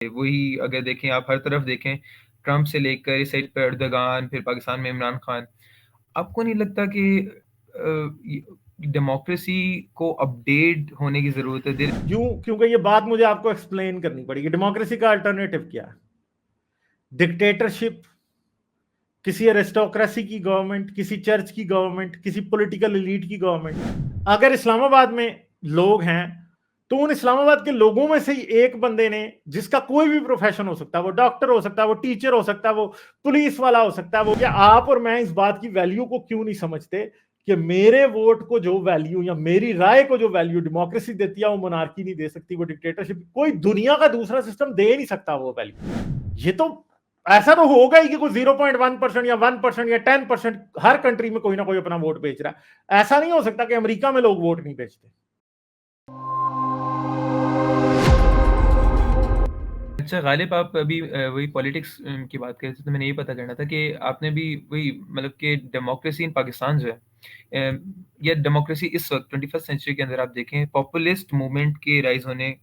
वही अगर देखें आप हर तरफ देखें, ट्रंप से लेकर इस साइड पे एर्दोगान, फिर पाकिस्तान में इमरान खान। आपको नहीं लगता कि डेमोक्रेसी को अपडेट होने की ज़रूरत है? क्योंकि ये बात मुझे आपको एक्सप्लेन करनी पड़ेगी। डेमोक्रेसी का अल्टरनेटिव क्या है? डिक्टेटरशिप, किसी एरिस्टोक्रेसी की गवर्नमेंट, किसी चर्च की गवर्नमेंट, किसी पॉलिटिकल एलीट की गवर्नमेंट। अगर इस्लामाबाद में लोग हैं तो उन इस्लामाबाद के लोगों में से ही एक बंदे ने, जिसका कोई भी प्रोफेशन हो सकता है, वो डॉक्टर हो सकता है, वो टीचर हो सकता है, वो पुलिस वाला हो सकता है, वो क्या आप और मैं इस बात की वैल्यू को क्यों नहीं समझते कि मेरे वोट को जो वैल्यू या मेरी राय को जो वैल्यू डेमोक्रेसी देती है वो मोनार्की नहीं दे सकती, वो डिक्टेटरशिप, कोई दुनिया का दूसरा सिस्टम दे नहीं सकता वो वैल्यू। ये तो ऐसा तो होगा ही कि कोई 0.1% या 1% या 10% हर कंट्री में कोई ना कोई अपना वोट बेच रहा है। ऐसा नहीं हो सकता कि अमेरिका में लोग वोट नहीं बेचते। अच्छा गालिब, आप अभी वही पॉलिटिक्स की बात कर रहे थे, तो मैंने ये पता करना था कि आपने भी वही मतलब कि डेमोक्रेसी इन पाकिस्तान जो है, या डेमोक्रेसी इस वक्त 21st सेंचुरी के अंदर आप देखें पॉपुलिस्ट मूवमेंट के राइज होने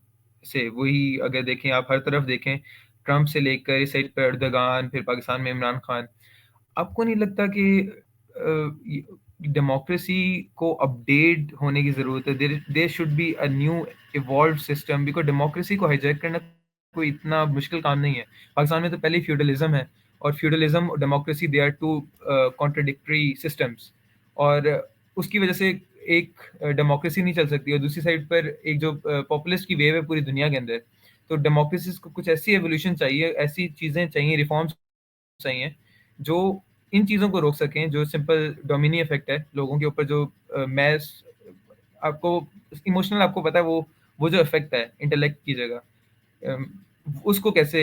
से, वही अगर देखें आप हर तरफ देखें, ट्रंप से लेकर इस साइड पे एर्दोगान, फिर पाकिस्तान में इमरान खान। आपको नहीं लगता कि डेमोक्रेसी को अपडेट होने की ज़रूरत है? There should be a new evolved system, because democracy को हाईजैक करना कोई इतना मुश्किल काम नहीं है। पाकिस्तान में तो पहले ही फ्यूडलिज्म है, और फ्यूडलिज्म और democracy they are two contradictory systems, और उसकी वजह से एक डेमोक्रेसी नहीं चल सकती, और दूसरी साइड पर एक जो पॉपुलिस्ट की वेव है पूरी दुनिया के अंदर। तो डेमोक्रेसी को कुछ ऐसी एवोल्यूशन चाहिए, ऐसी चीज़ें चाहिए, रिफॉर्म्स चाहिए जो इन चीज़ों को रोक सकें, जो सिंपल डोमिनी इफेक्ट है लोगों के ऊपर, जो मैस आपको इमोशनल, आपको पता है वो जो इफेक्ट है इंटेलेक्ट की जगह, उसको कैसे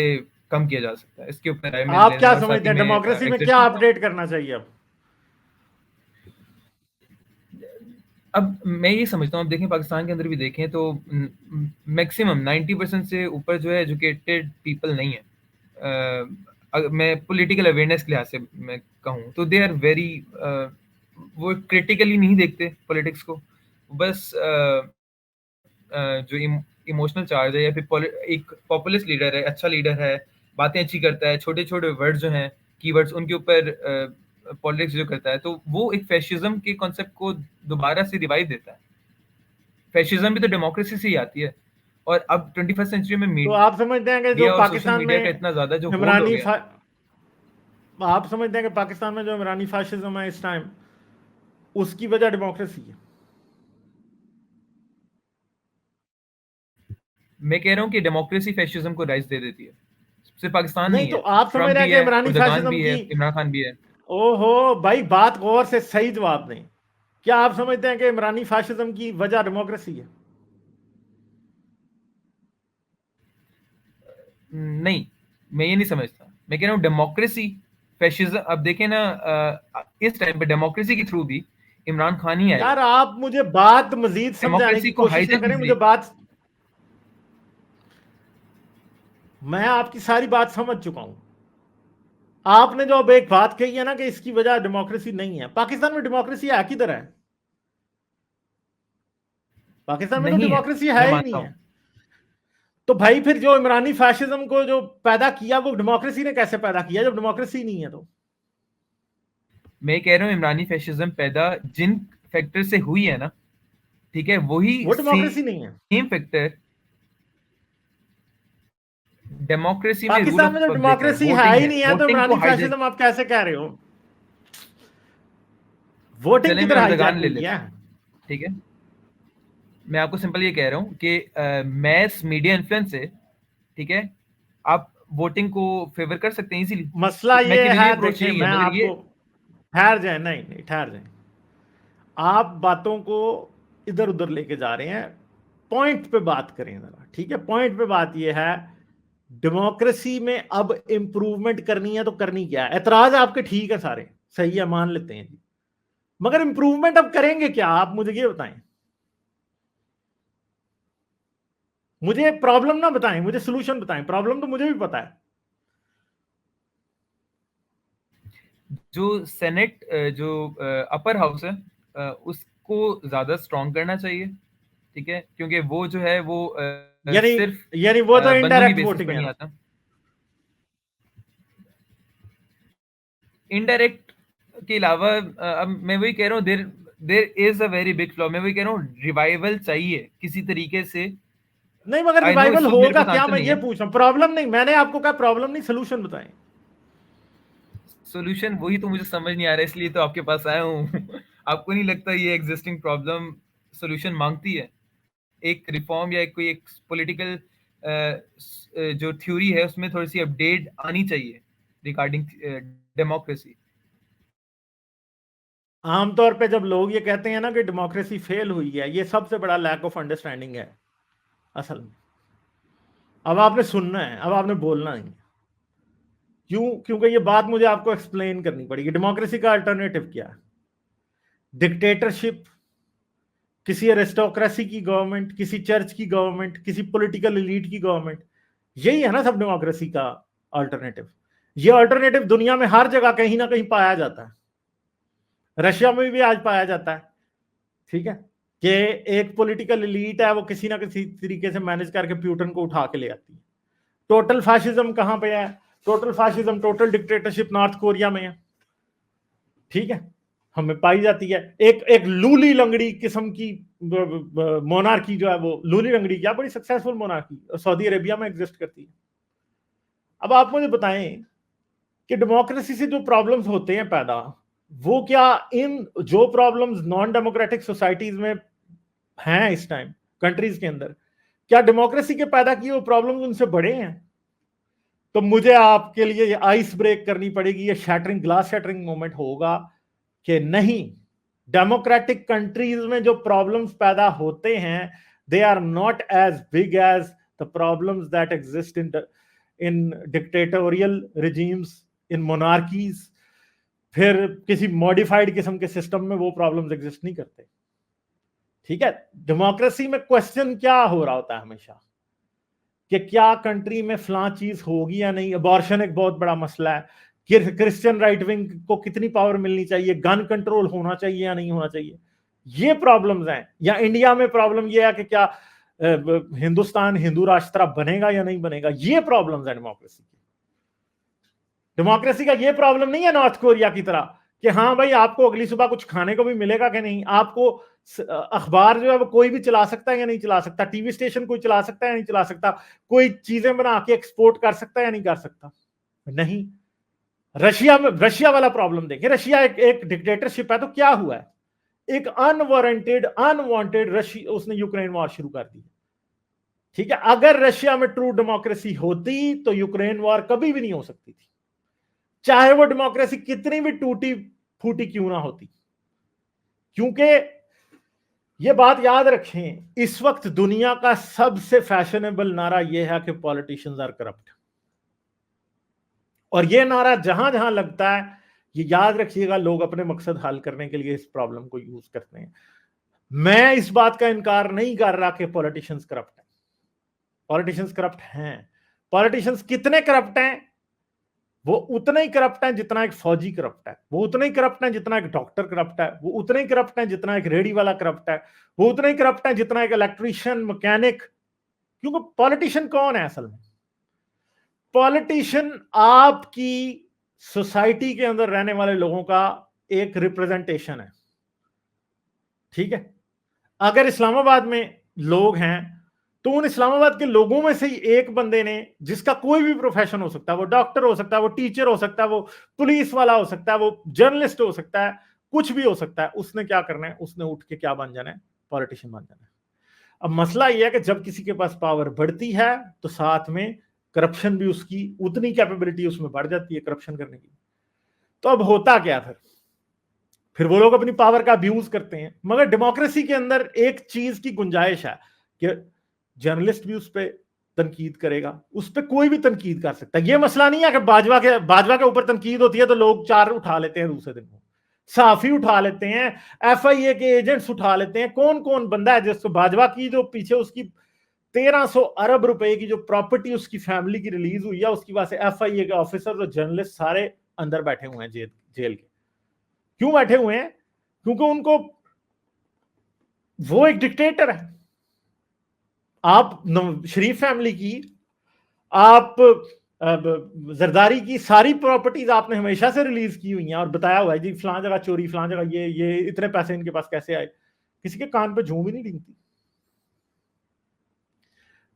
कम किया जा सकता है, इसके ऊपर राय मिल आप लेना, क्या और साथ समझते ही हैं में डेमोक्रेसी में क्या अपडेट करना चाहिए अब मैं ये समझता हूँ, अब देखें पाकिस्तान के अंदर भी देखें तो मैक्सिमम 90% से ऊपर जो है एजुकेटेड पीपल नहीं है। मैं पॉलिटिकल अवेयरनेस के लिहाज से मैं कहूँ तो दे आर वेरी, वो क्रिटिकली नहीं देखते पॉलिटिक्स को, बस जो इमोशनल चार्ज है, या फिर एक पॉपुलिस्ट लीडर है, अच्छा लीडर है, बातें अच्छी करता है, छोटे छोटे वर्ड्स जो हैं, कीवर्ड्स, उनके ऊपर पॉलिटिक्स जो करता है, तो वो एक फैशिज्म के कॉन्सेप्ट को दोबारा से रिवाइव देता है। फैशिज्म भी तो डेमोक्रेसी से ही आती है, और अब 21st सेंचुरी में तो आप समझते हैं कि जो मीडिया और सोशल पाकिस्तान मीडिया का में इतना ज़्यादा जो होल्ड हो इमरानी गया। आप समझते हैं कि पाकिस्तान में जो इमरानी फाशिज्म है इस टाइम, उसकी वजह डेमोक्रेसी है? मैं कह रहा हूँ कि डेमोक्रेसी फैशिज्म को राइज दे देती है। सिर्फ पाकिस्तान नहीं, नहीं तो है, आप समझ ट्रम्प रहे हैं भी कि है, इमरानी उर्दगान फाशिज्म भी की, है, इमरान खान भी है। ओहो भाई, बात गौर से सही जवाब दें। क्या आप समझते हैं कि इमरानी फाशिज्म की वजह डेमोक्रेसी है? नहीं, मैं ये नहीं समझता। मैं कह रहा हूँ डेमोक्रेसी फैशिज्म, अब देखें ना, इस टाइम पे डेमोक्रेसी के थ्रू भी इमरान खान ही आएगा। यार आप मुझे बात मजीद समझाने डेमोक्रेसी की को कोशिश ना हाईजैक करें, मुझे इसलिए, बात, मैं आपकी सारी बात समझ चुका हूं। आपने जो अब एक बात कही है ना कि इसकी वजह डेमोक्रेसी नहीं है, पाकिस्तान में डेमोक्रेसी है किधर है? पाकिस्तान में तो नहीं है, डेमोक्रेसी मैं है ही मानता नहीं हूँ। है। तो भाई फिर जो इमरानी फैशिज्म को जो पैदा किया वो डेमोक्रेसी ने कैसे पैदा किया जब डेमोक्रेसी नहीं है? तो मैं कह रहा हूँ इमरानी फैशिज्म पैदा जिन फैक्टर से हुई है ना, ठीक है, वही वो डेमोक्रेसी नहीं है। सेम फैक्टर डेमोक्रेसी में रूल पाकिस्तान में ऑफ तो पब्लिक है, डेमोक्रेसी है वोटिंग ही है, नहीं है, तो वोटिंग को इमरानी हाईजैक। फैशिज्म आप कैसे कह रहे हो? वोटिंग चले मैं किधर एर्दोगान हाईजैक ले हुई लेता है? हूँ, ठीक है, मैं आपको सिंपल ये कह रहा हूँ कि मैस मीडिया इन्फ्लुएंस से, ठीक है, आप वोटिंग को फेवर कर सकते हैं इजीली। मसला तो ये मेरी है, अप्रोच देखें यही है, मैं मगर आपको, ये ठहर जाए, नहीं नहीं ठहर जाए, आप बातों को इधर उधर लेके जा रहे हैं। पॉइंट पे बात करें जरा, ठीक है? पॉइंट पे बात यह है, डेमोक्रेसी में अब इंप्रूवमेंट करनी है तो करनी क्या है? एतराज आपके ठीक है सारे, सही है, मान लेते हैं जी, मगर इंप्रूवमेंट अब करेंगे क्या? आप मुझे ये बताएं। मुझे प्रॉब्लम ना बताएं, मुझे सोल्यूशन बताएं। प्रॉब्लम तो मुझे भी पता है। जो सेनेट, जो अपर हाउस है, उसको ज़्यादा स्ट्रॉन्ग करना चाहिए, ठीक है, क्योंकि वो जो है वो यानी सिर्फ यानी वो तो बंदों की इनडायरेक्ट बेसिस वोटिंग पर है नहीं ना। आता। इनडायरेक्ट के अलावा अब मैं वही कह रहा हूँ, there there is a very big flaw. मैं वही कह रहा हूँ, रिवाइवल चाहिए किसी तरीके से। नहीं, मगर आई नो रिवाइवल इस वक्त मेरे होगा पास क्या, आंसर मैं नहीं ये है। पूछ रहा हूँ। प्रॉब्लम नहीं, मैंने आपको कहा प्रॉब्लम नहीं, सोल्यूशन बताएं। सॉल्यूशन वही तो मुझे समझ नहीं आ रहा है, इसलिए तो आपके पास आया हूँ। आपको नहीं लगता ये एग्जिस्टिंग प्रॉब्लम सॉल्यूशन मांगती है? एक रिफॉर्म या कोई एक पॉलिटिकल जो थ्योरी है उसमें थोड़ी सी अपडेट आनी चाहिए रिगार्डिंग डेमोक्रेसी। आमतौर पे जब लोग ये कहते हैं ना कि डेमोक्रेसी फेल हुई है, ये सबसे बड़ा लैक ऑफ अंडरस्टैंडिंग है असल में। अब आपने सुनना है, अब आपने बोलना नहीं। क्यों? क्योंकि ये बात मुझे आपको एक्सप्लेन करनी पड़ेगी। डेमोक्रेसी का अल्टरनेटिव क्या है? डिक्टेटरशिप, किसी एरिस्टोक्रेसी की गवर्नमेंट, किसी चर्च की गवर्नमेंट, किसी पॉलिटिकल एलीट की गवर्नमेंट। यही है ना सब डेमोक्रेसी का अल्टरनेटिव। ये अल्टरनेटिव दुनिया में हर जगह कहीं ना कहीं पाया जाता है। रशिया में भी आज पाया जाता है, ठीक है, कि एक पॉलिटिकल एलीट है, वो किसी ना किसी तरीके से मैनेज करके प्यूटन को उठा के ले आती है। टोटल फैशिज्म कहां पे है? Total fascism, total dictatorship north Korea में है, ठीक है, हमें पाई जाती है। एक एक लूली लंगड़ी किस्म की मोनार्की जो है, वो लूली लंगड़ी क्या बड़ी सक्सेसफुल मोनार्की सऊदी अरेबिया में एग्जिस्ट करती है। अब आप मुझे बताएं कि डेमोक्रेसी से जो प्रॉब्लम्स होते हैं पैदा, वो क्या इन जो प्रॉब्लम्स नॉन डेमोक्रेटिक सोसाइटीज में हैं इस टाइम कंट्रीज के अंदर, क्या डेमोक्रेसी के पैदा किए वो प्रॉब्लम्स उनसे बड़े हैं? तो मुझे आपके लिए ये आइस ब्रेक करनी पड़ेगी, ये शैटरिंग, ग्लास शैटरिंग मोमेंट होगा कि नहीं, डेमोक्रेटिक कंट्रीज में जो प्रॉब्लम्स पैदा होते हैं, they are not as big as the problems that exist in dictatorial regimes, in monarchies. फिर किसी मॉडिफाइड किस्म के सिस्टम में वो प्रॉब्लम्स एग्जिस्ट नहीं करते, ठीक है। डेमोक्रेसी में क्वेश्चन क्या हो रहा होता है हमेशा कि क्या कंट्री में फलां चीज होगी या नहीं। अबॉर्शन एक बहुत बड़ा मसला है कि क्रिश्चियन राइट विंग को कितनी पावर मिलनी चाहिए, गन कंट्रोल होना चाहिए या नहीं होना चाहिए। ये प्रॉब्लम्स हैं। या इंडिया में प्रॉब्लम ये है कि क्या हिंदुस्तान हिंदू राष्ट्र बनेगा या नहीं बनेगा। ये प्रॉब्लम्स है डेमोक्रेसी की। डेमोक्रेसी का ये प्रॉब्लम नहीं है नॉर्थ कोरिया की तरह कि हाँ भाई आपको अगली सुबह कुछ खाने को भी मिलेगा कि नहीं, आपको अखबार जो है वो कोई भी चला सकता है या नहीं चला सकता, टीवी स्टेशन कोई चला सकता है या नहीं चला सकता, कोई चीजें बना के एक्सपोर्ट कर सकता है या नहीं कर सकता। नहीं। रशिया में, रशिया वाला प्रॉब्लम देखिए, रशिया एक डिक्टेटरशिप है, तो क्या हुआ है, एक अनवारंटेड अनवांटेड रशिया उसने यूक्रेन वॉर शुरू कर दी, ठीक है। अगर रशिया में ट्रू डेमोक्रेसी होती तो यूक्रेन वॉर कभी भी नहीं हो सकती थी, चाहे वो डेमोक्रेसी कितनी भी टूटी फूटी क्यों ना होती। क्योंकि ये बात याद रखें, इस वक्त दुनिया का सबसे फैशनेबल नारा यह है कि पॉलिटिशियंस आर करप्ट। और यह नारा जहां जहां लगता है, ये याद रखिएगा, लोग अपने मकसद हल करने के लिए इस प्रॉब्लम को यूज करते हैं। मैं इस बात का इनकार नहीं कर रहा कि पॉलिटिशियंस करप्ट हैं। पॉलिटिशियंस करप्ट हैं। पॉलिटिशियंस कितने करप्ट हैं? वो उतना ही करप्ट है जितना एक फौजी करप्ट है, वो उतना ही करप्ट है जितना एक डॉक्टर करप्ट है, वो उतना ही करप्ट है जितना एक रेडी वाला करप्ट है, वो उतना ही करप्ट है जितना एक इलेक्ट्रीशियन, मैकेनिक। क्योंकि पॉलिटिशियन कौन है असल में? पॉलिटिशियन आपकी सोसाइटी के अंदर रहने वाले लोगों का एक रिप्रेजेंटेशन है, ठीक है। अगर इस्लामाबाद में लोग हैं तो उन इस्लामाबाद के लोगों में से ही एक बंदे ने, जिसका कोई भी प्रोफेशन हो सकता है, वो डॉक्टर हो सकता है, वो टीचर हो सकता है, वो पुलिस वाला हो सकता है, वो जर्नलिस्ट हो सकता है, कुछ भी हो सकता है, उसने क्या करना है, उसने उठ के क्या बन जाना है, पॉलिटिशियन बन जाना है। अब मसला यह है कि जब किसी के पास पावर बढ़ती है तो साथ में करप्शन भी, उसकी उतनी कैपेबिलिटी उसमें बढ़ जाती है करप्शन करने की। तो अब होता क्या फिर वो लोग अपनी पावर का अब्यूज करते हैं। मगर डेमोक्रेसी के अंदर एक चीज की गुंजाइश है कि जर्नलिस्ट भी उस पर तनकीद करेगा, उस पर कोई भी तनकीद कर सकता है। ये मसला नहीं है कि बाजवा के ऊपर तनकीद होती है तो लोग चार उठा लेते हैं दूसरे दिन को, साफी उठा लेते हैं, एफआईए के एजेंट्स उठा लेते हैं। कौन कौन बंदा है जिसको बाजवा की जो पीछे उसकी 1300 अरब रुपए की जो प्रॉपर्टी उसकी फैमिली की रिलीज हुई है, उसकी वजह से एफआईए के ऑफिसर और जर्नलिस्ट सारे अंदर बैठे हुए हैं जेल के। क्यों बैठे हुए हैं? क्योंकि उनको, वो एक डिक्टेटर है, आप शरीफ फैमिली की, आप जरदारी की सारी प्रॉपर्टीज आपने हमेशा से रिलीज की हुई हैं और बताया हुआ है जी फलां जगह चोरी, फलां जगह ये इतने पैसे इनके पास कैसे आए, किसी के कान पे जूं भी नहीं डिंगती।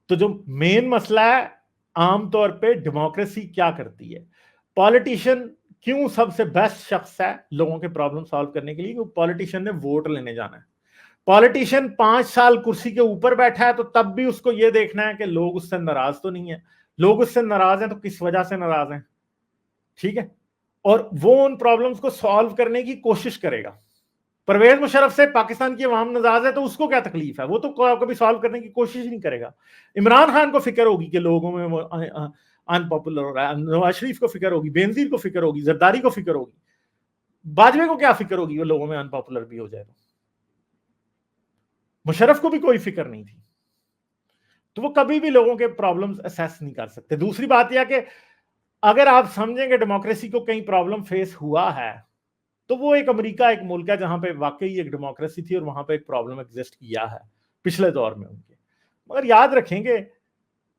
तो जो मेन मसला है आमतौर पे डेमोक्रेसी क्या करती है, पॉलिटिशियन क्यों सबसे बेस्ट शख्स है लोगों के प्रॉब्लम सॉल्व करने के लिए, क्योंकि पॉलिटिशियन ने वोट लेने जाना है। पॉलिटिशियन 5 साल कुर्सी के ऊपर बैठा है तो तब भी उसको यह देखना है कि लोग उससे नाराज तो नहीं है, लोग उससे नाराज हैं तो किस वजह से नाराज हैं, ठीक है, और वो उन प्रॉब्लम्स को सॉल्व करने की कोशिश करेगा। परवेज मुशर्रफ से पाकिस्तान की अवाम नाराज है तो उसको क्या तकलीफ है, वो तो कभी सॉल्व करने की कोशिश नहीं करेगा। इमरान खान को फिक्र होगी कि लोगों में वो अनपॉपुलर हो रहा है, नवाज शरीफ को फिक्र होगी, बेनजीर को फिक्र होगी, जरदारी को फिक्र होगी, बाजवे को क्या फिक्र होगी वो लोगों में अनपॉपुलर भी हो जाए तो। मुशर्रफ को भी कोई फिक्र नहीं थी, तो वो कभी भी लोगों के प्रॉब्लम्स असेस नहीं कर सकते। दूसरी बात यह कि अगर आप समझेंगे डेमोक्रेसी को कहीं प्रॉब्लम फेस हुआ है तो वो एक अमेरिका एक मुल्क है जहां पे वाकई एक डेमोक्रेसी थी और वहां पे एक प्रॉब्लम एग्जिस्ट किया है पिछले दौर में उनके। मगर याद रखेंगे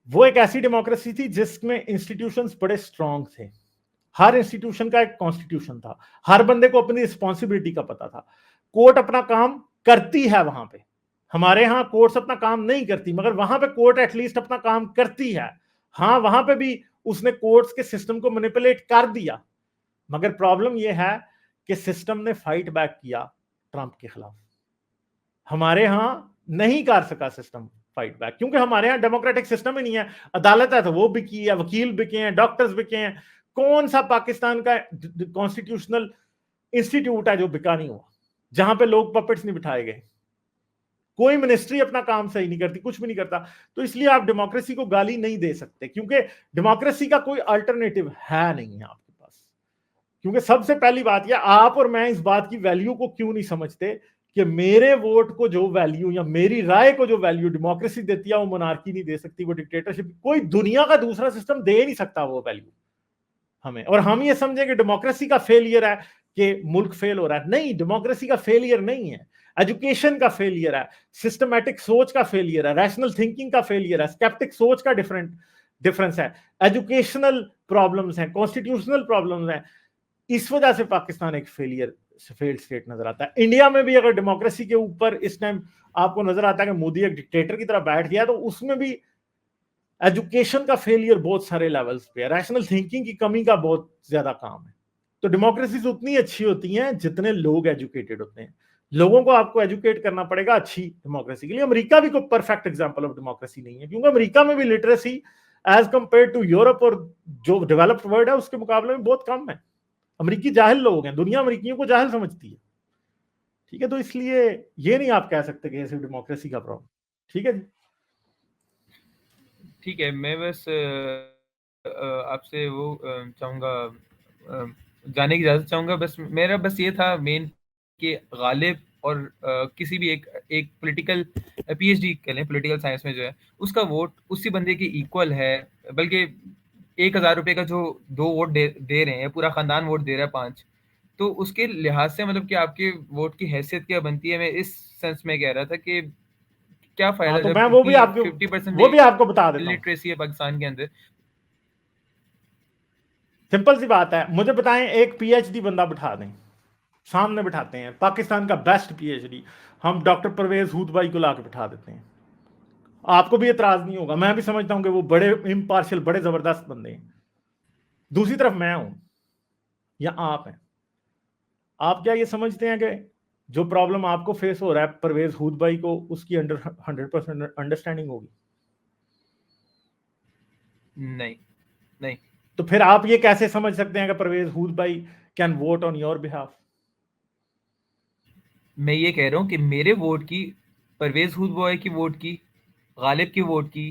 वो एक ऐसी डेमोक्रेसी थी जिसमें इंस्टीट्यूशंस बड़े स्ट्रांग थे, हर इंस्टीट्यूशन का एक कॉन्स्टिट्यूशन था, हर बंदे को अपनी रिस्पॉन्सिबिलिटी का पता था, कोर्ट अपना काम करती है वहां पे, हमारे यहां कोर्ट्स अपना काम नहीं करती मगर वहां पे कोर्ट एटलीस्ट अपना काम करती है। हाँ वहां पे भी उसने कोर्ट्स के सिस्टम को मैनिपुलेट कर दिया, मगर प्रॉब्लम यह है कि सिस्टम ने फाइट बैक किया ट्रंप के खिलाफ। हमारे यहां नहीं कर सका सिस्टम फाइट बैक क्योंकि हमारे यहां डेमोक्रेटिक सिस्टम ही नहीं है। अदालत है तो वो बिकी है, वकील बिके हैं, डॉक्टर्स बिके हैं, कौन सा पाकिस्तान का कॉन्स्टिट्यूशनल इंस्टीट्यूट है जो बिका नहीं हुआ, जहां पे लोग पपेट्स नहीं बिठाए गए, कोई मिनिस्ट्री अपना काम सही नहीं करती, कुछ भी नहीं करता। तो इसलिए आप डेमोक्रेसी को गाली नहीं दे सकते क्योंकि डेमोक्रेसी का कोई अल्टरनेटिव है नहीं है आपके पास। क्योंकि सबसे पहली बात यह, आप और मैं इस बात की वैल्यू को क्यों नहीं समझते कि मेरे वोट को जो वैल्यू या मेरी राय को जो वैल्यू डेमोक्रेसी देती है वो मोनार्की नहीं दे सकती, वो डिक्टेटरशिप, कोई दुनिया का दूसरा सिस्टम दे नहीं सकता वो वैल्यू हमें। और हम ये समझे कि डेमोक्रेसी का फेलियर है कि मुल्क फेल हो रहा है, नहीं, डेमोक्रेसी का फेलियर नहीं है, एजुकेशन का फेलियर है, सिस्टमैटिक सोच का फेलियर है, रैशनल थिंकिंग का फेलियर है, स्केप्टिक सोच का डिफरेंस है, एजुकेशनल प्रॉब्लम्स हैं, कॉन्स्टिट्यूशनल प्रॉब्लम्स हैं। इस वजह से पाकिस्तान एक फेल्ड स्टेट नजर आता है। इंडिया में भी अगर डेमोक्रेसी के ऊपर इस टाइम आपको नजर आता है कि मोदी एक डिक्टेटर की तरह बैठ गया, तो उसमें भी एजुकेशन का फेलियर बहुत सारे लेवल्स पे है, रैशनल थिंकिंग की कमी का बहुत ज्यादा काम है। तो डेमोक्रेसी उतनी अच्छी होती हैं जितने लोग एजुकेटेड होते हैं, लोगों को आपको एजुकेट करना पड़ेगा अच्छी डेमोक्रेसी के लिए। अमेरिका भी कोई परफेक्ट एग्जांपल ऑफ डेमोक्रेसी नहीं है क्योंकि अमेरिका में भी literacy as compared to Europe और जो डेवलप्ड वर्ल्ड है उसके मुकाबले में बहुत कम है। अमेरिकी जाहिल लोग हैं, दुनिया अमेरिकियों को जाहिल समझती है, ठीक है। तो इसलिए ये नहीं आप कह सकते कि सिर्फ डेमोक्रेसी का प्रॉब्लम, ठीक है जी। ठीक है, मैं बस आपसे वो चाहूँगा, जानने की इजाज़त चाहूँगा। बस मेरा बस ये था मेन कि गालिब और किसी भी एक एक पॉलिटिकल पीएचडी कह लें पॉलिटिकल साइंस में जो है उसका वोट उसी बंदे के इक्वल है, बल्कि 1,000 रुपये का जो 2 वोट दे रहे हैं, पूरा खानदान वोट दे रहा है 5, तो उसके लिहाज से मतलब कि आपके वोट की हैसियत क्या बनती है। मैं इस सेंस में कह रहा था कि क्या हाँ फायदा तो जब मैं इतनी 50% वो भी आपको बता देता हूँ। लिटरेसी है पाकिस्तान के अंदर। सिंपल सी बात है, मुझे बताएं एक पीएचडी बंदा बिठा दें, सामने बिठाते हैं पाकिस्तान का बेस्ट पीएचडी, हम डॉक्टर परवेज हूद भाई को लाके बिठा देते हैं, आपको भी एतराज नहीं होगा, मैं भी समझता हूं कि वो बड़े इम्पार्शियल बड़े जबरदस्त बंदे हैं। दूसरी तरफ मैं हूं या आप हैं, आप क्या ये समझते हैं कि जो प्रॉब्लम आपको फेस हो रहा है परवेज हूद भाई को उसकी 100% अंडरस्टैंडिंग होगी? नहीं, नहीं। तो फिर आप ये कैसे समझ सकते हैं कि परवेज हूद भाई can vote on your behalf? मैं ये कह रहा हूँ कि मेरे वोट की, परवेज हुद बॉय की वोट की, गालिब की वोट की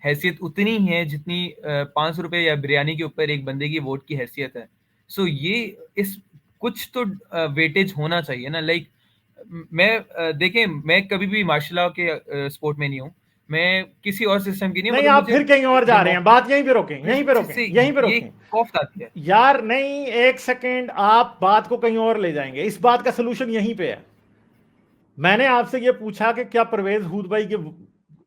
हैसियत उतनी ही है जितनी 500 रुपये या बिरयानी के ऊपर एक बंदे की वोट की हैसियत है। सो ये इस कुछ तो वेटेज होना चाहिए ना। लाइक मैं देखें, मैं कभी भी मार्शल लॉ के स्पोर्ट में नहीं हूँ, मैं किसी और सिस्टम की नहीं हूँ, नहीं, मगर आप मुझे फिर कहीं और जा रहे हैं, बात यहीं पे रोकें, यहीं पे डेमोक्रेसी रोकें, से यहीं पे ये रोकें। खौफ आती है। यार नहीं, एक सेकेंड, आप बात को कहीं और ले जाएंगे, इस बात का सोल्यूशन यहीं पे है। मैंने आपसे ये पूछा कि क्या परवेज हूद भाई के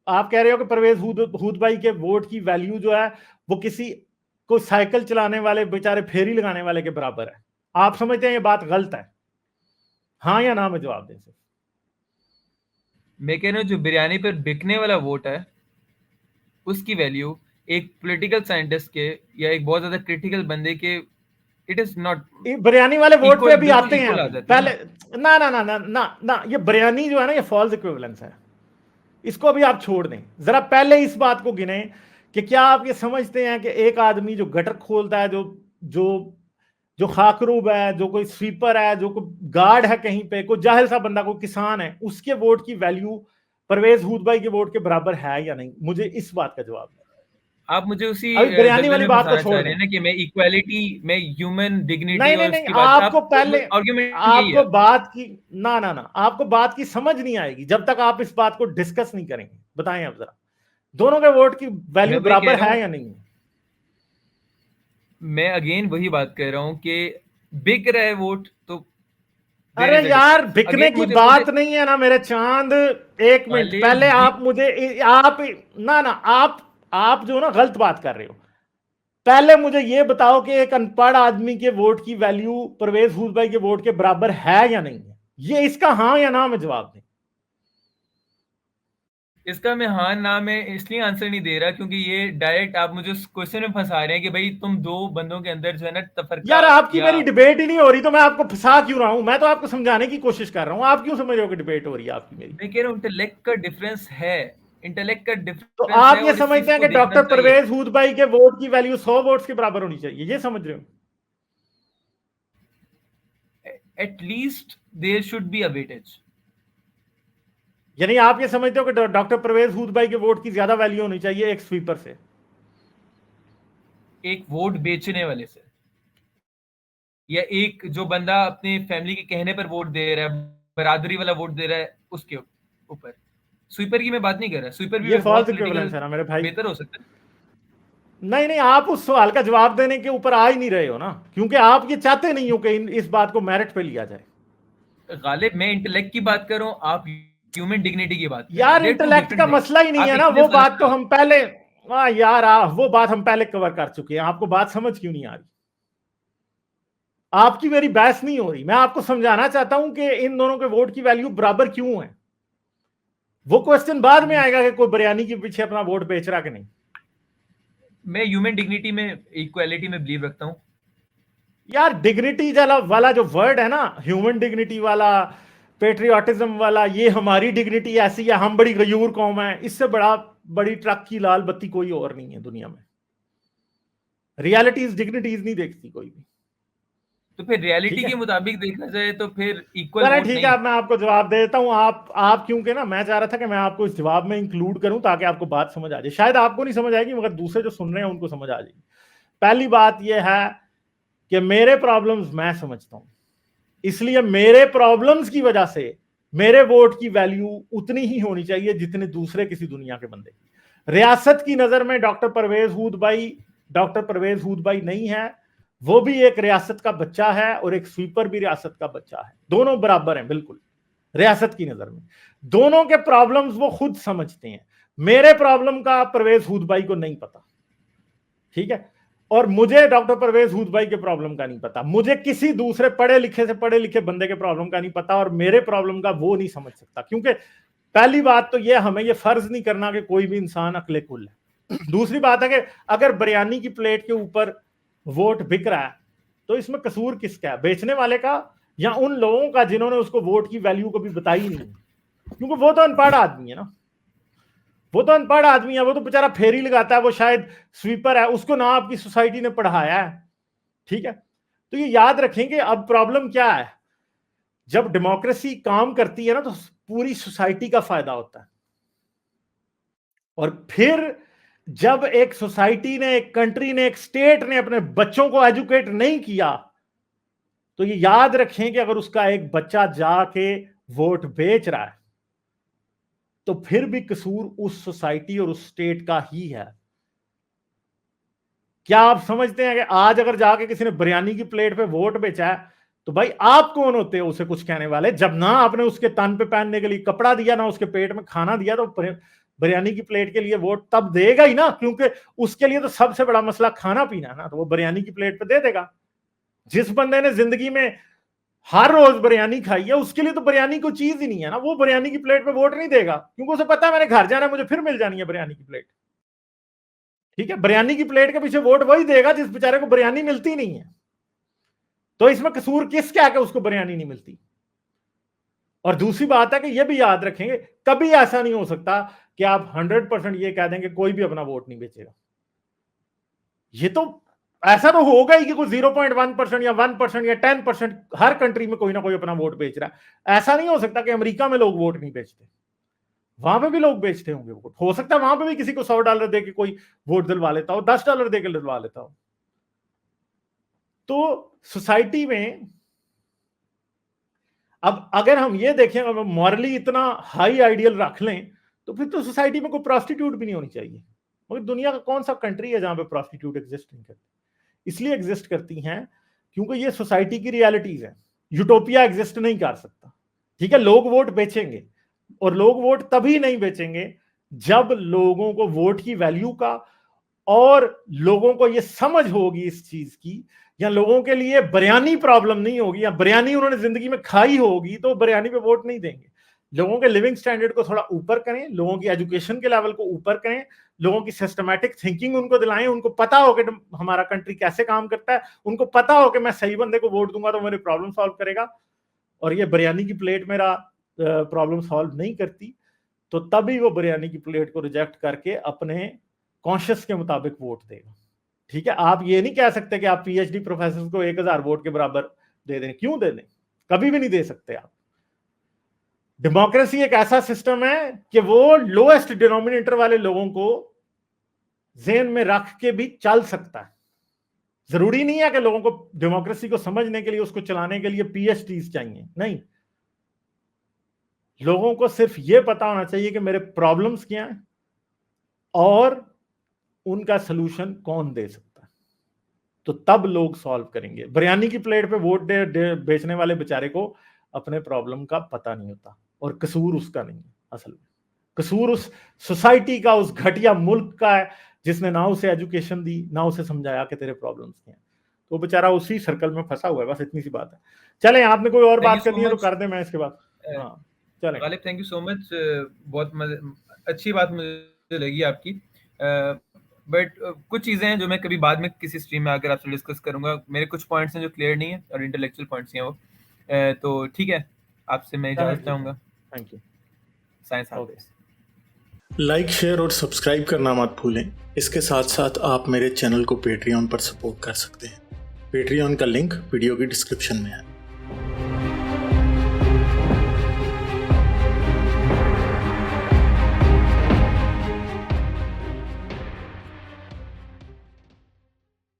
आप कह रहे हो कि परवेज हूद भाई के वोट की वैल्यू जो है वो किसी को साइकिल चलाने वाले बेचारे फेरी लगाने वाले के बराबर है। आप समझते हैं ये बात गलत है? हाँ या ना में जवाब दें सर। मैं कह रहा हूँ जो बिरयानी पर बिकने वाला वोट है उसकी वैल्यू एक पॉलिटिकल साइंटिस्ट के या एक बहुत ज्यादा क्रिटिकल बंदे के, इट इज नॉट बिरयानी वाले वोट पे इक्वल, अभी बिल्कुल आते हैं। इक्वल आ अभी जाती है पहले ना। ना ना ना ना ना ना, ये बिरयानी जो है ना ये फॉल्स इक्विवेलेंस है, इसको अभी आप छोड़ दें। जरा पहले इस बात को गिने कि क्या आप ये समझते हैं कि एक आदमी जो गटर खोलता है, जो जो जो खाकरूब है, जो कोई स्वीपर है, जो कोई गार्ड है कहीं पे, कोई जाहिल सा बंदा, कोई किसान है, उसके वोट की वैल्यू परवेज हूद भाई के वोट के बराबर है या नहीं? मुझे इस बात का जवाब दें। आप मुझे उसी अभी बिरयानी दलदल वाली में बात को फंसाना चाह छोड़ रहे दें। हैं ना कि मैं इक्वालिटी, मैं ह्यूमन डिग्निटी नहीं नहीं और नहीं, उसकी बात, आपको आप पहले, आर्ग्यूमेंट यही आपको है। बात की, ना ना ना, आपको बात की समझ नहीं आएगी जब तक आप इस बात को डिस्कस नहीं करेंगे। बताएं आप जरा, दोनों के वोट की मैं वैल्यू वही कह बराबर रहा है हूँ, या नहीं? मैं अगेन वही बात कह रहा हूँ कि बिक रहा है वोट तो देयर अरे इज अ यार, डिफरेंस। बिकने अगेन की मुझे मुझे बात नहीं है ना मेरे चांद। एक मिनट गालिब पहले भी, आप मुझे, आप, ना ना, आप जो ना गलत बात कर रहे हो। पहले मुझे ये बताओ कि एक अनपढ़ आदमी के वोट की वैल्यू परवेज हूद भाई के वोट के बराबर है या नहीं है? ये इसका हाँ या ना में जवाब दें। इसका मैं हाँ ना में इसलिए आंसर नहीं दे रहा क्योंकि ये डायरेक्ट आप मुझे उस क्वेश्चन में फंसा रहे हैं कि भाई तुम दो बंदों के अंदर जो है ना तफरका यार आपकी या। मेरी डिबेट ही नहीं हो रही तो मैं आपको फंसा क्यों रहा हूं? मैं तो आपको समझाने की कोशिश कर रहा हूं, आप क्यों समझ रहे हो कि डिबेट हो रही है आपकी मेरी? मैं कह रहा हूँ इंटेलेक्ट का डिफरेंस है, इंटेलेक्ट का तो डिफरेंस आप है ये और इस चीज समझते हैं को कि देखना डॉक्टर चाहिए। परवेज हूद भाई के वोट की वैल्यू 100 वोट्स के बराबर होनी चाहिए, ये समझ रहे हो? At least there should be a weightage. यानी आप ये समझते हो कि डॉक्टर परवेज हूद भाई के वोट की ज्यादा वैल्यू होनी चाहिए एक स्वीपर से? एक वोट बेचने वाले से, या एक जो बंदा अपने फैमिली के कहने पर वोट दे रहा है, बरादरी वाला वोट दे रहा है, उसके ऊपर। स्वीपर की मैं बात नहीं कर रहा, स्वीपर भी ये फॉल्स बहुत इक्विवेलेंस पॉलिटिकल है ना मेरे भाई। बेहतर हो सकता नहीं नहीं, आप उस सवाल का जवाब देने के ऊपर आ ही नहीं रहे हो ना, क्योंकि आप ये चाहते नहीं हो कि इस बात को मेरिट पे लिया जाए। है। गालिब, मैं इंटेलेक्ट की बात कर रहा हूँ, आप ह्यूमन डिग्निटी की बात कर रहे हैं, यार देर टू इंटेलेक्ट डिफरेंट का थिंग्स। मसला ही नहीं आप है एक ना, चीजें वो समझ बात तो रहे हो। हम पहले, यार वो बात हम पहले कवर कर चुके हैं, आपको बात समझ क्यों नहीं आ रही? आपकी मेरी बहस नहीं हो रही, मैं आपको समझाना चाहता हूं कि इन दोनों के वोट की वैल्यू बराबर क्यों है। वो क्वेश्चन बाद में आएगा कि कोई बिरयानी के पीछे अपना वोट बेच रहा कि नहीं। मैं ह्यूमन डिग्निटी में, इक्वालिटी में बिलीव रखता हूँ। यार डिग्निटी वाला जो वर्ड है ना, ह्यूमन डिग्निटी वाला, पेट्रियाटिज्म वाला, ये हमारी डिग्निटी ऐसी है, हम बड़ी गयूर कौम है, इससे बड़ी ट्रक की लाल बत्ती कोई और नहीं है दुनिया में। रियलिटीज डिग्निटीज नहीं देखती कोई भी। तो फिर ठीक रियलिटी है, के मुताबिक देखा जाए तो फिर इक्वल चले वोट ठीक है, नहीं। अब मैं आपको जवाब दे देता हूं। आप क्योंकि ना मैं चाह रहा था कि मैं आपको इस जवाब में इंक्लूड करूं ताकि आपको बात समझ आ जाए। शायद आपको नहीं समझ आएगी मगर दूसरे जो सुन रहे हैं उनको समझ आ जाएगी। पहली बात यह है कि मेरे प्रॉब्लम्स मैं समझता हूं, इसलिए मेरे प्रॉब्लम्स की वजह से मेरे वोट की वैल्यू उतनी ही होनी चाहिए जितने दूसरे किसी दुनिया के बंदे की। रियासत की नजर में डॉक्टर परवेज हूद भाई नहीं है, वो भी एक रियासत का बच्चा है और एक स्वीपर भी रियासत का बच्चा है, दोनों बराबर हैं बिल्कुल रियासत की नजर में। दोनों के प्रॉब्लम्स वो खुद समझते हैं, मेरे प्रॉब्लम का परवेज हूद भाई को नहीं पता। ठीक है, और मुझे डॉक्टर परवेज हूद भाई के प्रॉब्लम का नहीं पता, मुझे किसी दूसरे पढ़े लिखे बंदे के प्रॉब्लम का नहीं पता, और मेरे प्रॉब्लम का वो नहीं समझ सकता। क्योंकि पहली बात तो ये, हमें ये फर्ज नहीं करना कि कोई भी इंसान अक्ले कुल है। दूसरी बात है कि अगर बिरयानी की प्लेट के ऊपर वोट बिक रहा है तो इसमें कसूर किसका है, बेचने वाले का या उन लोगों का जिन्होंने उसको वोट की वैल्यू कभी बताई नहीं? क्योंकि वो तो अनपढ़ आदमी है ना, वो तो अनपढ़ आदमी है, वो तो बेचारा फेरी लगाता है, वो शायद स्वीपर है, उसको ना आपकी सोसाइटी ने पढ़ाया है। ठीक है, तो ये याद रखेंगे। अब प्रॉब्लम क्या है, जब डेमोक्रेसी काम करती है ना तो पूरी सोसाइटी का फायदा होता है, और फिर जब एक सोसाइटी ने, एक कंट्री ने, एक स्टेट ने अपने बच्चों को एजुकेट नहीं किया तो ये याद रखें कि अगर उसका एक बच्चा जाके वोट बेच रहा है तो फिर भी कसूर उस सोसाइटी और उस स्टेट का ही है। क्या आप समझते हैं कि आज अगर जाके किसी ने बिरयानी की प्लेट पे वोट बेचा है तो भाई आप कौन होते हो उसे कुछ कहने वाले? जब ना आपने उसके तन पे पहनने के लिए कपड़ा दिया, ना उसके पेट में खाना दिया, तो बिरयानी की प्लेट के लिए वोट तब देगा ही ना, क्योंकि उसके लिए तो सबसे बड़ा मसला खाना पीना है ना, तो वो बिरयानी की प्लेट पे दे देगा। जिस बंदे ने जिंदगी में हर रोज बिरयानी खाई है उसके लिए तो बिरयानी कोई चीज ही नहीं है ना, वो बिरयानी की प्लेट पे वोट नहीं देगा, क्योंकि उसे पता है मैंने घर जाना, मुझे फिर मिल जानी है बिरयानी की प्लेट। ठीक है, बिरयानी की प्लेट के पीछे वोट वही देगा जिस बेचारे को बिरयानी मिलती नहीं है। तो इसमें कसूर किसका है कि उसको बिरयानी नहीं मिलती? और दूसरी बात है कि यह भी याद रखेंगे, कभी ऐसा नहीं हो सकता कि आप 100% ये कह देंगे कोई भी अपना वोट नहीं बेचेगा। ये तो ऐसा तो होगा ही कि कोई 0.1% या 1% या 10% हर कंट्री में कोई ना कोई अपना वोट बेच रहा है। ऐसा नहीं हो सकता कि अमेरिका में लोग वोट नहीं बेचते, वहां पे भी लोग बेचते होंगे वोट। हो सकता है वहां पे भी किसी को $100 दे के कोई वोट दिलवा लेता हो, $10 दे के दिलवा लेता हो। तो सोसाइटी में अब अगर हम ये देखें, अगर मॉरली इतना हाई आइडियल रख लें, तो फिर तो सोसाइटी में कोई प्रोस्टिट्यूट भी नहीं होनी चाहिए। मगर दुनिया का कौन सा कंट्री है जहां पे प्रोस्टिट्यूट एग्जिस्ट नहीं करती? इसलिए एग्जिस्ट करती हैं क्योंकि ये सोसाइटी की रियलिटीज है। यूटोपिया एग्जिस्ट नहीं कर सकता। ठीक है, लोग वोट बेचेंगे, और लोग वोट तभी नहीं बेचेंगे जब लोगों को वोट की वैल्यू का और लोगों को ये समझ होगी इस चीज की, या लोगों के लिए बिरयानी प्रॉब्लम नहीं होगी, या बिरयानी उन्होंने जिंदगी में खाई होगी, तो बिरयानी पे वोट नहीं देंगे। लोगों के लिविंग स्टैंडर्ड को थोड़ा ऊपर करें, लोगों की एजुकेशन के लेवल को ऊपर करें, लोगों की सिस्टमैटिक थिंकिंग उनको दिलाएं, उनको पता हो कि हमारा कंट्री कैसे काम करता है, उनको पता हो कि मैं सही बंदे को वोट दूंगा तो मेरी प्रॉब्लम सॉल्व करेगा, और ये बिरयानी की प्लेट मेरा प्रॉब्लम सॉल्व नहीं करती, तो तभी वो बिरयानी की प्लेट को रिजेक्ट करके अपने कॉन्शियस के मुताबिक वोट देगा। ठीक है, आप ये नहीं कह सकते कि आप पीएचडी प्रोफेसर को 1000 वोट के बराबर दे दें। क्यों दे दें? कभी भी नहीं दे सकते आप। डेमोक्रेसी एक ऐसा सिस्टम है कि वो लोएस्ट डिनोमिनेटर वाले लोगों को ज़हन में रख के भी चल सकता है। जरूरी नहीं है कि लोगों को डेमोक्रेसी को समझने के लिए, उसको चलाने के लिए पीएचडीज चाहिए, नहीं। लोगों को सिर्फ ये पता होना चाहिए कि मेरे प्रॉब्लम्स क्या हैं और उनका सलूशन कौन दे सकता है, तो तब लोग सॉल्व करेंगे। बिरयानी की प्लेट पे वोट बेचने वाले बेचारे को अपने प्रॉब्लम का पता नहीं होता, और कसूर उसका नहीं है। असल में कसूर उस सोसाइटी का, उस घटिया मुल्क का है जिसने ना उसे एजुकेशन दी, ना उसे समझाया कि तेरे प्रॉब्लम्स क्या हैं। तो बेचारा उसी सर्कल में फंसा हुआ है, बस इतनी सी बात है। चलें, आपने कोई और बात करनी है तो कर दे, मैं इसके बाद। हाँ चलें। Ghalib, thank you so much. बहुत अच्छी बात मुझे लगी आपकी। बट कुछ चीज़ें हैं जो मैं कभी बाद में किसी स्ट्रीम में आकर आपसे डिस्कस करूंगा। मेरे कुछ पॉइंट्स हैं जो क्लियर नहीं है, और इंटेलेक्चुअल पॉइंट्स हैं वो। तो ठीक है, आपसे मैं इजाज़त चाहूँगा। Thank you. साइंस हाफिज़। लाइक, शेयर और सब्सक्राइब करना मत भूलें। इसके साथ साथ आप मेरे चैनल को पेट्रियन पर सपोर्ट कर सकते हैं। पेट्रियन का लिंक वीडियो की डिस्क्रिप्शन में है।